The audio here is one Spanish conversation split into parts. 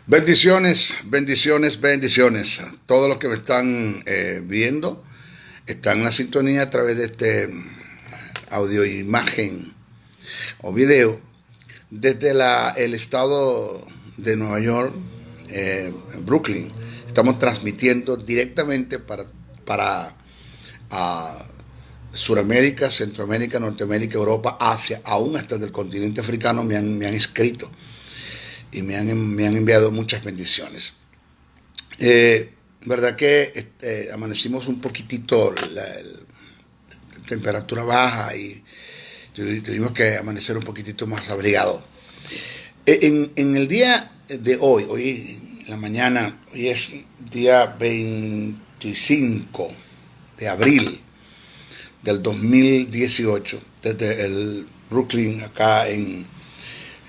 Bendiciones, bendiciones, bendiciones. Todos los que me están viendo están en la sintonía a través de este audio, imagen o video desde el estado de Nueva York, Brooklyn. Estamos transmitiendo directamente para Suramérica, Centroamérica, Norteamérica, Europa, Asia, aún hasta del continente africano me han escrito y me han enviado muchas bendiciones. Verdad que amanecimos un poquitito, la temperatura baja y tuvimos que amanecer un poquitito más abrigado. En el día de hoy en la mañana, hoy es día 25 de abril del 2018, desde el Brooklyn, acá en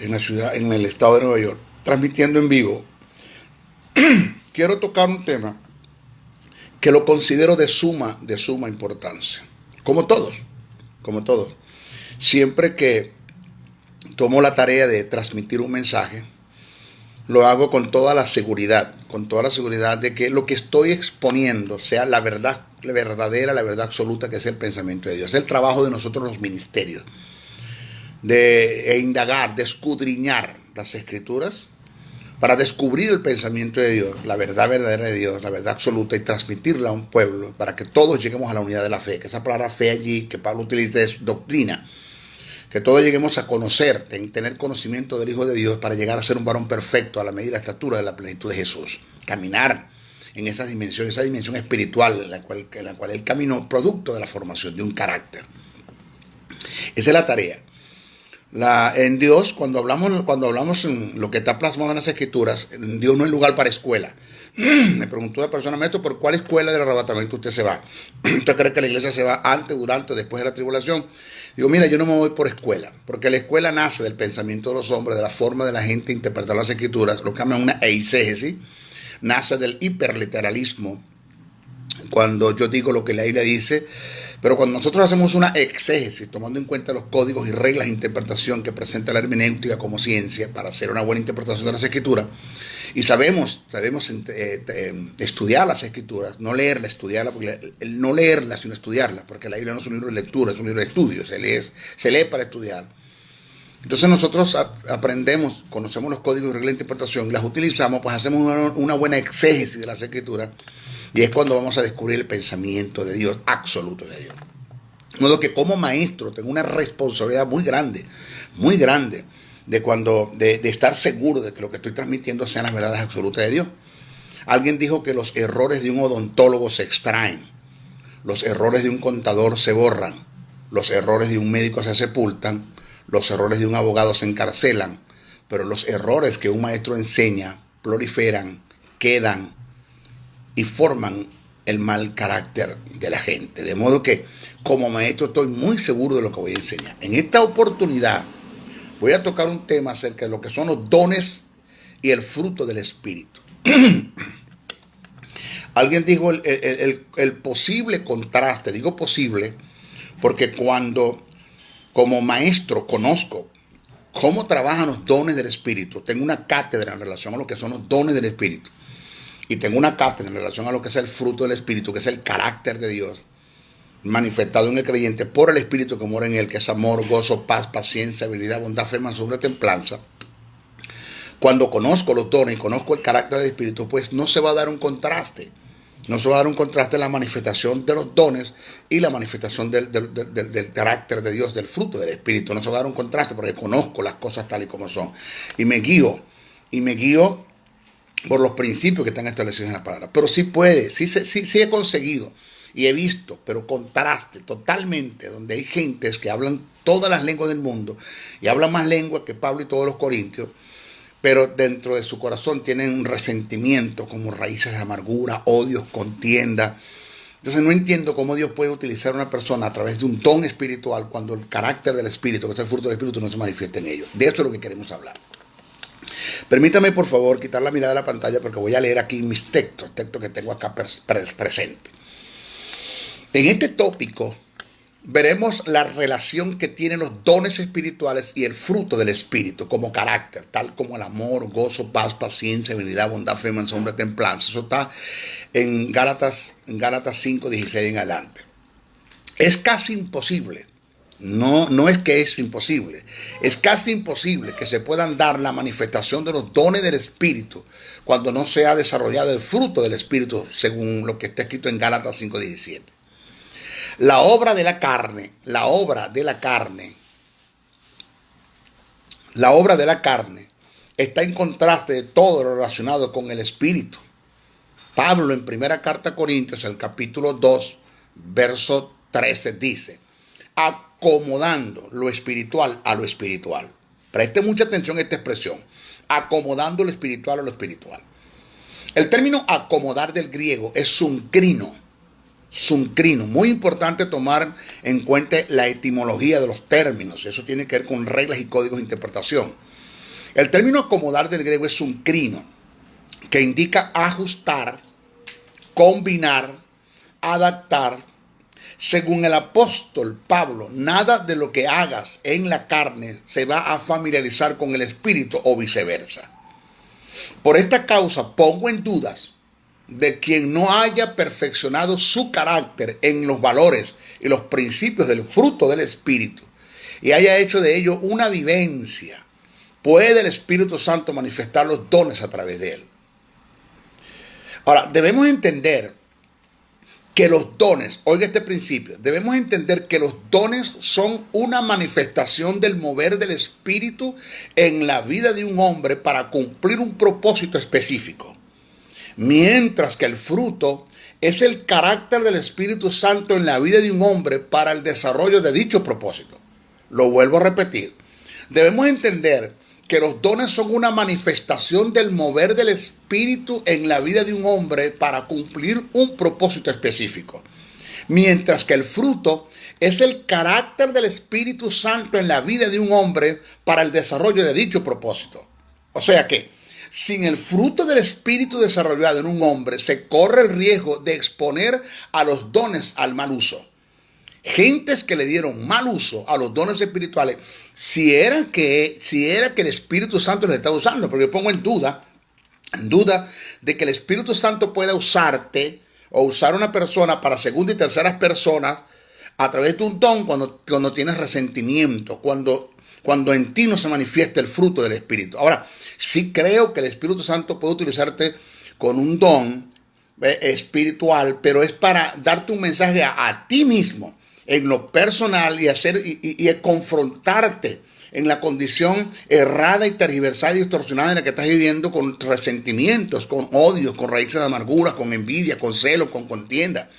la ciudad, en el estado de Nueva York, transmitiendo en vivo. Quiero tocar un tema que lo considero de suma importancia, como todos. Siempre que tomo la tarea de transmitir un mensaje, lo hago con toda la seguridad de que lo que estoy exponiendo sea la verdad, la verdadera, la verdad absoluta, que es el pensamiento de Dios. Es el trabajo de nosotros los ministerios, de indagar, de escudriñar las escrituras para descubrir el pensamiento de Dios, la verdad verdadera de Dios, la verdad absoluta, y transmitirla a un pueblo para que todos lleguemos a la unidad de la fe. Que esa palabra fe allí que Pablo utiliza es doctrina. Que todos lleguemos a conocer, tener conocimiento del Hijo de Dios para llegar a ser un varón perfecto a la medida y la estatura de la plenitud de Jesús. Caminar en esa dimensión espiritual en la cual él caminó, producto de la formación de un carácter. Esa es la tarea. En Dios, cuando hablamos en lo que está plasmado en las Escrituras, en Dios no hay lugar para escuela. Me preguntó una persona, maestro, ¿por cuál escuela del arrebatamiento usted se va? ¿Usted cree que la iglesia se va antes, durante o después de la tribulación? Digo, mira, yo no me voy por escuela, porque la escuela nace del pensamiento de los hombres, de la forma de la gente interpretar las Escrituras, lo que llaman una eisegesis, nace del hiperliteralismo, cuando yo digo lo que la Biblia dice. Pero cuando nosotros hacemos una exégesis, tomando en cuenta los códigos y reglas de interpretación que presenta la hermenéutica como ciencia para hacer una buena interpretación de las Escrituras, y sabemos estudiar las Escrituras, no leerlas, estudiarlas, porque no leerlas sino estudiarlas, porque la Biblia no es un libro de lectura, es un libro de estudio, se lee para estudiar. Entonces nosotros aprendemos, conocemos los códigos y reglas de interpretación, las utilizamos, pues hacemos una buena exégesis de las Escrituras. Y es cuando vamos a descubrir el pensamiento de Dios, absoluto de Dios. De modo que como maestro tengo una responsabilidad muy grande, de estar seguro de que lo que estoy transmitiendo sean las verdades absolutas de Dios. Alguien dijo que los errores de un odontólogo se extraen, los errores de un contador se borran, los errores de un médico se sepultan, los errores de un abogado se encarcelan, pero los errores que un maestro enseña proliferan, quedan y forman el mal carácter de la gente. De modo que como maestro estoy muy seguro de lo que voy a enseñar. En esta oportunidad voy a tocar un tema acerca de lo que son los dones y el fruto del Espíritu. Alguien dijo el posible contraste. Digo posible porque cuando como maestro conozco cómo trabajan los dones del Espíritu, tengo una cátedra en relación a lo que son los dones del Espíritu. Y tengo una cátedra en relación a lo que es el fruto del Espíritu, que es el carácter de Dios, manifestado en el creyente por el Espíritu que mora en él, que es amor, gozo, paz, paciencia, habilidad, bondad, fe, mansedumbre, templanza. Cuando conozco los dones y conozco el carácter del Espíritu, pues no se va a dar un contraste. No se va a dar un contraste en la manifestación de los dones y la manifestación del carácter de Dios, del fruto del Espíritu. No se va a dar un contraste porque conozco las cosas tal y como son. Y me guío por los principios que están establecidos en la palabra. Pero sí puede, sí he conseguido y he visto, pero contraste totalmente, donde hay gentes que hablan todas las lenguas del mundo y hablan más lenguas que Pablo y todos los corintios, pero dentro de su corazón tienen un resentimiento como raíces de amargura, odios, contienda. Entonces no entiendo cómo Dios puede utilizar a una persona a través de un don espiritual cuando el carácter del Espíritu, que es el fruto del Espíritu, no se manifiesta en ellos. De eso es lo que queremos hablar. Permítame, por favor, quitar la mirada de la pantalla porque voy a leer aquí mis textos que tengo acá presentes. En este tópico veremos la relación que tienen los dones espirituales y el fruto del Espíritu como carácter, tal como el amor, gozo, paz, paciencia, habilidad, bondad, fe, mansedumbre, templanza. Eso está en Gálatas 5, 16 en adelante. Es casi imposible. No es que es imposible. Es casi imposible que se puedan dar la manifestación de los dones del Espíritu cuando no se ha desarrollado el fruto del Espíritu, según lo que está escrito en Gálatas 5:17. La obra de la carne está en contraste de todo lo relacionado con el Espíritu. Pablo en primera carta a Corintios, el capítulo 2, verso 13, dice: acomodando lo espiritual a lo espiritual. Preste mucha atención a esta expresión: acomodando lo espiritual a lo espiritual. El término acomodar del griego es sunkrino. Muy importante tomar en cuenta la etimología de los términos. Eso tiene que ver con reglas y códigos de interpretación. El término acomodar del griego es sunkrino, que indica ajustar, combinar, adaptar. Según el apóstol Pablo, nada de lo que hagas en la carne se va a familiarizar con el espíritu o viceversa. Por esta causa pongo en dudas de quien no haya perfeccionado su carácter en los valores y los principios del fruto del espíritu y haya hecho de ello una vivencia. Puede el Espíritu Santo manifestar los dones a través de él. Ahora, debemos entender que los dones, oiga este principio, debemos entender que los dones son una manifestación del mover del Espíritu en la vida de un hombre para cumplir un propósito específico. Mientras que el fruto es el carácter del Espíritu Santo en la vida de un hombre para el desarrollo de dicho propósito. Lo vuelvo a repetir. Debemos entender que los dones son una manifestación del mover del Espíritu en la vida de un hombre para cumplir un propósito específico. Mientras que el fruto es el carácter del Espíritu Santo en la vida de un hombre para el desarrollo de dicho propósito. O sea que, sin el fruto del Espíritu desarrollado en un hombre, se corre el riesgo de exponer a los dones al mal uso. Gentes que le dieron mal uso a los dones espirituales, si era que el Espíritu Santo les estaba usando, porque yo pongo en duda de que el Espíritu Santo pueda usarte o usar a una persona para segunda y terceras personas a través de un don cuando tienes resentimiento, cuando en ti no se manifiesta el fruto del Espíritu. Ahora, sí creo que el Espíritu Santo puede utilizarte con un don espiritual, pero es para darte un mensaje a ti mismo, en lo personal, y confrontarte en la condición errada y tergiversada y distorsionada en la que estás viviendo, con resentimientos, con odios, con raíces de amargura, con envidia, con celos, con contienda.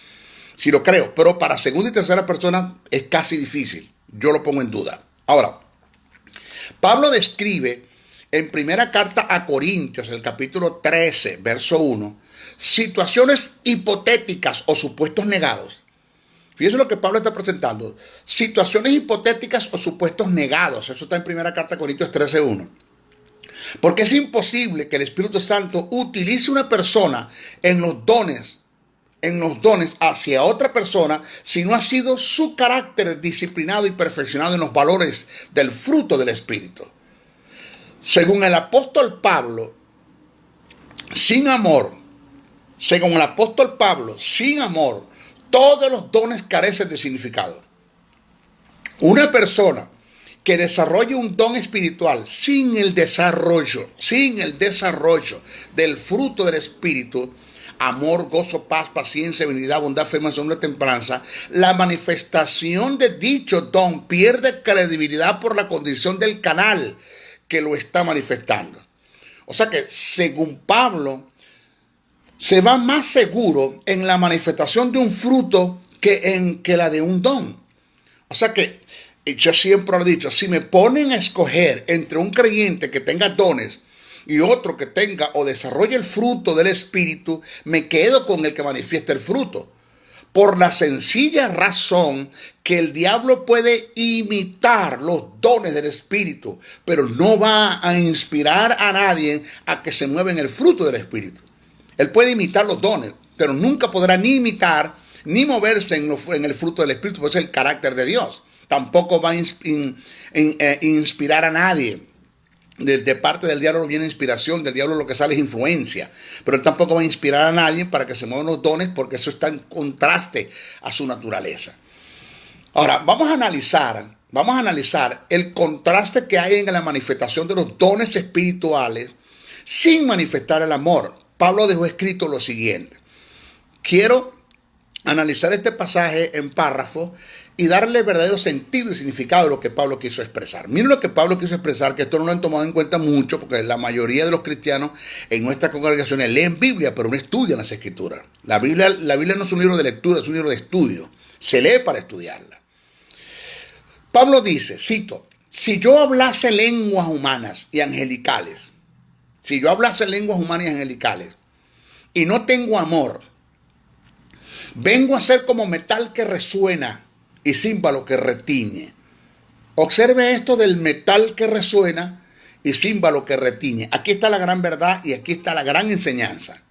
Sí lo creo, pero para segunda y tercera persona es casi difícil. Yo lo pongo en duda. Ahora, Pablo describe en primera carta a Corintios, el capítulo 13, verso 1, situaciones hipotéticas o supuestos negados. Fíjense lo que Pablo está presentando. Situaciones hipotéticas o supuestos negados. Eso está en primera carta a Corintios 13:1. Porque es imposible que el Espíritu Santo utilice una persona en los dones hacia otra persona si no ha sido su carácter disciplinado y perfeccionado en los valores del fruto del Espíritu. Según el apóstol Pablo, sin amor, todos los dones carecen de significado. Una persona que desarrolle un don espiritual sin el desarrollo del fruto del Espíritu, amor, gozo, paz, paciencia, habilidad, bondad, fe, mansedumbre, templanza, la manifestación de dicho don pierde credibilidad por la condición del canal que lo está manifestando. O sea que, según Pablo, se va más seguro en la manifestación de un fruto que la de un don. O sea que, yo siempre lo he dicho, si me ponen a escoger entre un creyente que tenga dones y otro que tenga o desarrolle el fruto del Espíritu, me quedo con el que manifiesta el fruto. Por la sencilla razón que el diablo puede imitar los dones del Espíritu, pero no va a inspirar a nadie a que se mueva en el fruto del Espíritu. Él puede imitar los dones, pero nunca podrá ni imitar ni moverse en el fruto del Espíritu, pues es el carácter de Dios. Tampoco va a inspirar a nadie. De parte del diablo viene inspiración, del diablo lo que sale es influencia, pero él tampoco va a inspirar a nadie para que se muevan los dones, porque eso está en contraste a su naturaleza. Ahora, vamos a analizar el contraste que hay en la manifestación de los dones espirituales sin manifestar el amor. Pablo dejó escrito lo siguiente. Quiero analizar este pasaje en párrafos y darle verdadero sentido y significado de lo que Pablo quiso expresar. Miren lo que Pablo quiso expresar, que esto no lo han tomado en cuenta mucho, porque la mayoría de los cristianos en nuestras congregaciones leen Biblia, pero no estudian las Escrituras. La Biblia no es un libro de lectura, es un libro de estudio. Se lee para estudiarla. Pablo dice, cito, si yo hablase lenguas humanas y angelicales, y no tengo amor, vengo a ser como metal que resuena y címbalo que retiñe. Observe esto del metal que resuena y címbalo que retiñe. Aquí está la gran verdad y aquí está la gran enseñanza.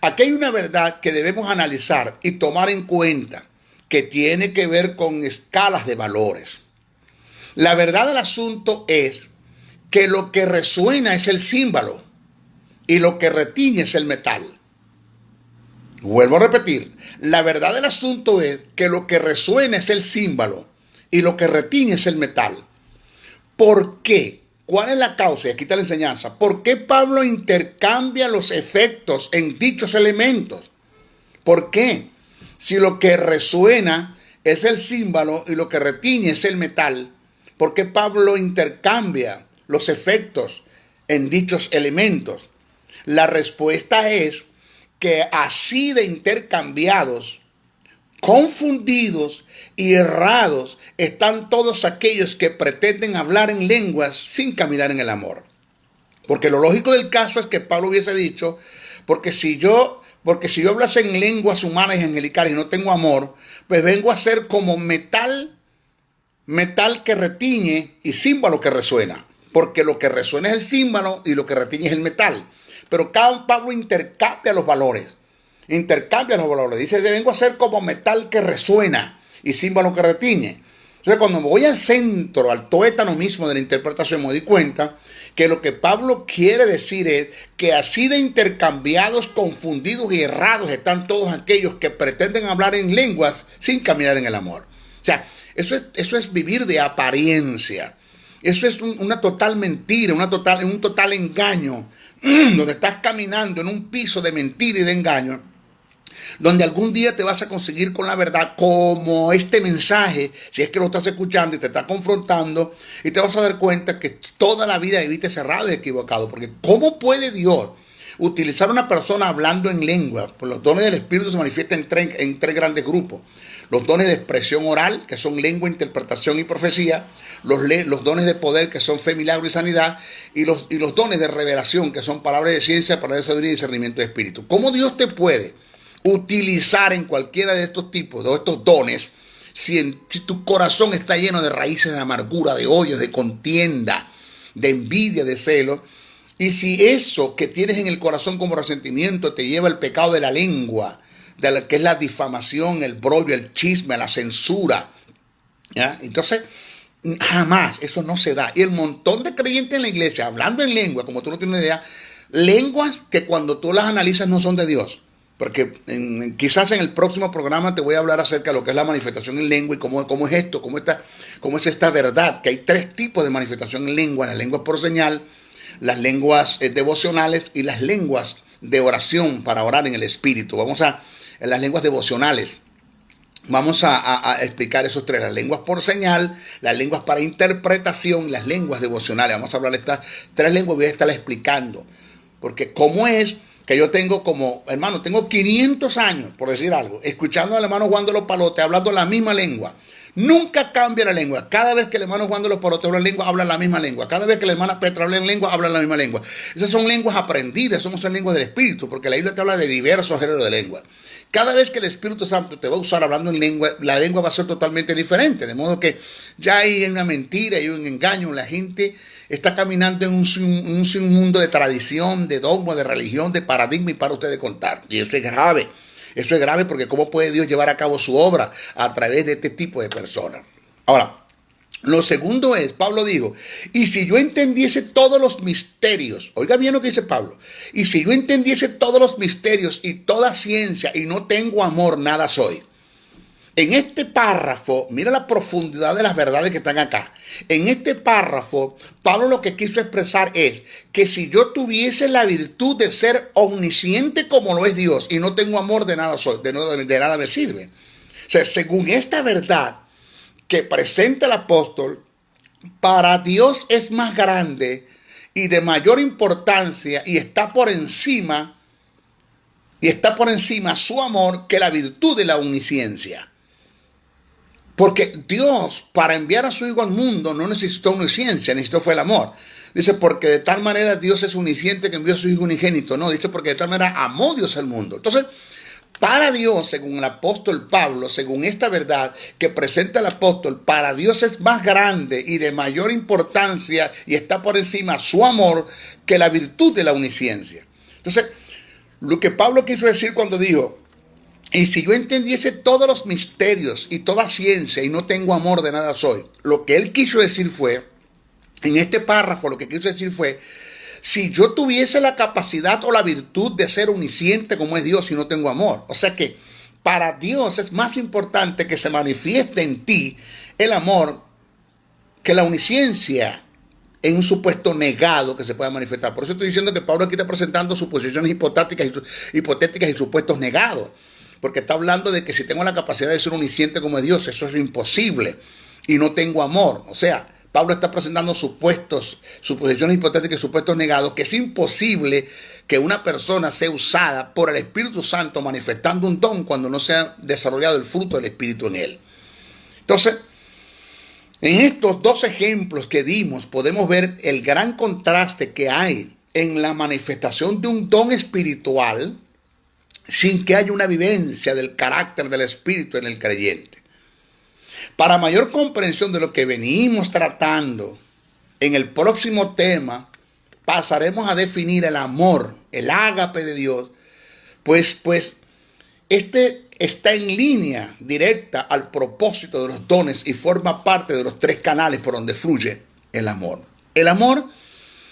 Aquí hay una verdad que debemos analizar y tomar en cuenta, que tiene que ver con escalas de valores. La verdad del asunto es que lo que resuena es el címbalo y lo que retiñe es el metal. Vuelvo a repetir, la verdad del asunto es que lo que resuena es el címbalo y lo que retiñe es el metal. ¿Por qué? ¿Cuál es la causa? Y aquí está la enseñanza. ¿Por qué Pablo intercambia los efectos en dichos elementos? ¿Por qué? Si lo que resuena es el címbalo y lo que retiñe es el metal, ¿por qué Pablo intercambia los efectos en dichos elementos? La respuesta es que así de intercambiados, confundidos y errados están todos aquellos que pretenden hablar en lenguas sin caminar en el amor. Porque lo lógico del caso es que Pablo hubiese dicho, porque si yo hablase en lenguas humanas y angelicales y no tengo amor, pues vengo a ser como metal que retiñe y címbalo que resuena. Porque lo que resuena es el címbalo y lo que retiñe es el metal. Pero Pablo intercambia los valores. Dice, vengo a ser como metal que resuena y címbalo que retiñe. Entonces, cuando me voy al centro, al tuétano mismo de la interpretación, me doy cuenta que lo que Pablo quiere decir es que así de intercambiados, confundidos y errados están todos aquellos que pretenden hablar en lenguas sin caminar en el amor. O sea, eso es vivir de apariencia. Eso es una total mentira, un total engaño, donde estás caminando en un piso de mentira y de engaño, donde algún día te vas a conseguir con la verdad, como este mensaje, si es que lo estás escuchando y te está confrontando, y te vas a dar cuenta que toda la vida viviste cerrado y equivocado. Porque ¿cómo puede Dios utilizar a una persona hablando en lengua? Pues los dones del Espíritu se manifiestan en tres grandes grupos. Los dones de expresión oral, que son lengua, interpretación y profecía. Los dones de poder, que son fe, milagro y sanidad. Y los dones de revelación, que son palabras de ciencia, palabras de sabiduría y discernimiento de espíritu. ¿Cómo Dios te puede utilizar en cualquiera de estos tipos, de estos dones, si tu corazón está lleno de raíces de amargura, de odio, de contienda, de envidia, de celo? Y si eso que tienes en el corazón como resentimiento te lleva al pecado de la lengua, que es la difamación, el brollo, el chisme, la censura, ¿ya? Entonces, jamás, eso no se da. Y el montón de creyentes en la iglesia, hablando en lengua, como tú no tienes idea, lenguas que cuando tú las analizas no son de Dios. Porque quizás en el próximo programa te voy a hablar acerca de lo que es la manifestación en lengua y cómo es esto, cómo es esta verdad, que hay tres tipos de manifestación en lengua: las lenguas por señal, las lenguas devocionales y las lenguas de oración para orar en el Espíritu. En las lenguas devocionales, vamos a explicar esos tres: las lenguas por señal, las lenguas para interpretación y las lenguas devocionales. Vamos a hablar de estas tres lenguas y voy a estar explicando. Porque cómo es que yo tengo tengo 500 años, por decir algo, escuchando al hermano Juan de los Palotes hablando la misma lengua. Nunca cambia la lengua. Cada vez que el hermano Juan de los Palotes habla en lengua, habla la misma lengua. Cada vez que la hermana Petra habla en lengua, habla la misma lengua. Esas son lenguas aprendidas, no son lenguas del Espíritu, porque la Biblia te habla de diversos géneros de lengua. Cada vez que el Espíritu Santo te va a usar hablando en lengua, la lengua va a ser totalmente diferente. De modo que ya hay una mentira, hay un engaño. La gente está caminando en un mundo de tradición, de dogma, de religión, de paradigma, y para ustedes contar. Y eso es grave. Eso es grave porque ¿cómo puede Dios llevar a cabo su obra a través de este tipo de personas? Ahora, lo segundo es, Pablo dijo, y si yo entendiese todos los misterios, oiga bien lo que dice Pablo, y si yo entendiese todos los misterios y toda ciencia y no tengo amor, nada soy. En este párrafo, mira la profundidad de las verdades que están acá. En este párrafo, Pablo lo que quiso expresar es que si yo tuviese la virtud de ser omnisciente como lo es Dios y no tengo amor, de nada soy, de nada me sirve. O sea, según esta verdad que presenta el apóstol, para Dios es más grande y de mayor importancia y está por encima su amor que la virtud de la omnisciencia. Porque Dios, para enviar a su Hijo al mundo, no necesitó omnisciencia, necesitó fue el amor. Dice, porque de tal manera Dios es omnisciente que envió a su Hijo unigénito. No, dice, porque de tal manera amó Dios al mundo. Entonces, para Dios, según el apóstol Pablo, según esta verdad que presenta el apóstol, para Dios es más grande y de mayor importancia y está por encima su amor que la virtud de la omnisciencia. Entonces, lo que Pablo quiso decir cuando dijo, y si yo entendiese todos los misterios y toda ciencia y no tengo amor, de nada soy. Lo que él quiso decir fue, en este párrafo lo que quiso decir fue, si yo tuviese la capacidad o la virtud de ser omnisciente como es Dios y no tengo amor. O sea que para Dios es más importante que se manifieste en ti el amor que la omnisciencia en un supuesto negado que se pueda manifestar. Por eso estoy diciendo que Pablo aquí está presentando suposiciones hipotéticas y supuestos negados. Porque está hablando de que si tengo la capacidad de ser omnisciente como es Dios, eso es imposible. Y no tengo amor. O sea, Pablo está presentando suposiciones hipotéticas y supuestos negados, que es imposible que una persona sea usada por el Espíritu Santo manifestando un don cuando no se ha desarrollado el fruto del Espíritu en él. Entonces, en estos dos ejemplos que dimos, podemos ver el gran contraste que hay en la manifestación de un don espiritual sin que haya una vivencia del carácter del Espíritu en el creyente. Para mayor comprensión de lo que venimos tratando, en el próximo tema pasaremos a definir el amor, el ágape de Dios, pues este está en línea directa al propósito de los dones y forma parte de los tres canales por donde fluye el amor. El amor,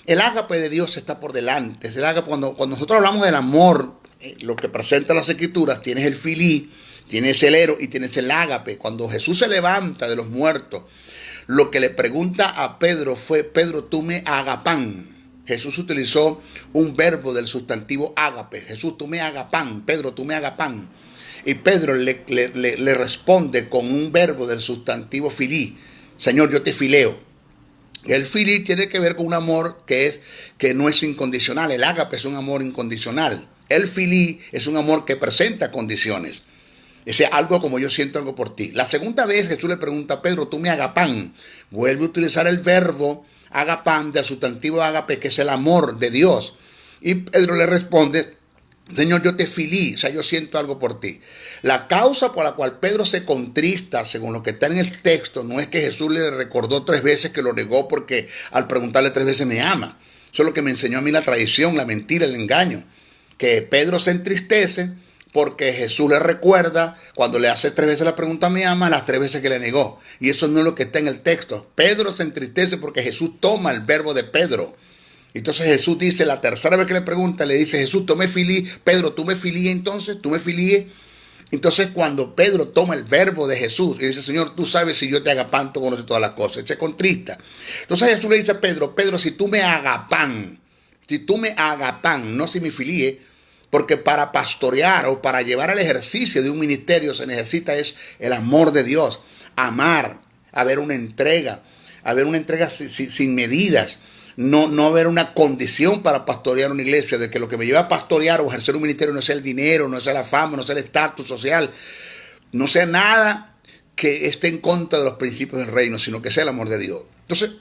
el ágape de Dios está por delante. Es el ágape, cuando nosotros hablamos del amor, lo que presenta las Escrituras, tienes el filí, tienes el eros y tienes el ágape. Cuando Jesús se levanta de los muertos, lo que le pregunta a Pedro fue, Pedro, tú me agapán. Jesús utilizó un verbo del sustantivo ágape. Jesús, tú me agapán. Pedro, tú me agapán. Y Pedro le responde con un verbo del sustantivo filí. Señor, yo te fileo. El filí tiene que ver con un amor que no es incondicional. El ágape es un amor incondicional. El filí es un amor que presenta condiciones. Ese algo como yo siento algo por ti. La segunda vez Jesús le pregunta a Pedro, tú me agapán. Vuelve a utilizar el verbo agapán del sustantivo ágape, que es el amor de Dios. Y Pedro le responde, Señor, yo te filí, o sea, yo siento algo por ti. La causa por la cual Pedro se contrista, según lo que está en el texto, no es que Jesús le recordó 3 veces que lo negó porque al preguntarle 3 veces me ama. Eso es lo que me enseñó a mí la traición, la mentira, el engaño. Que Pedro se entristece porque Jesús le recuerda cuando le hace 3 veces la pregunta me ama, las 3 veces que le negó. Y eso no es lo que está en el texto. Pedro se entristece porque Jesús toma el verbo de Pedro. Entonces Jesús dice, la tercera vez que le pregunta, le dice, Jesús, tú me filí. Pedro, tú me filí entonces, tú me filí. Entonces cuando Pedro toma el verbo de Jesús y dice, Señor, tú sabes si yo te agapán, tú conoces todas las cosas. Él se contrista. Entonces Jesús le dice a Pedro, Pedro, si tú me agapán, no si me filíe, porque para pastorear o para llevar al ejercicio de un ministerio se necesita es el amor de Dios. Amar, haber una entrega sin medidas. No haber una condición para pastorear una iglesia, de que lo que me lleva a pastorear o ejercer un ministerio no sea el dinero, no sea la fama, no sea el estatus social, no sea nada que esté en contra de los principios del reino, sino que sea el amor de Dios. Entonces,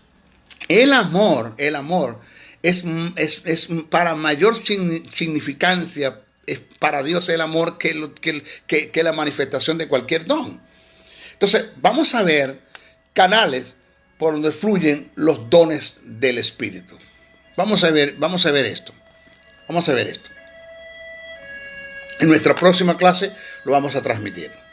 el amor es para mayor significancia, es para Dios el amor que la manifestación de cualquier don. Entonces, vamos a ver canales por donde fluyen los dones del Espíritu. Vamos a ver esto. En nuestra próxima clase lo vamos a transmitir.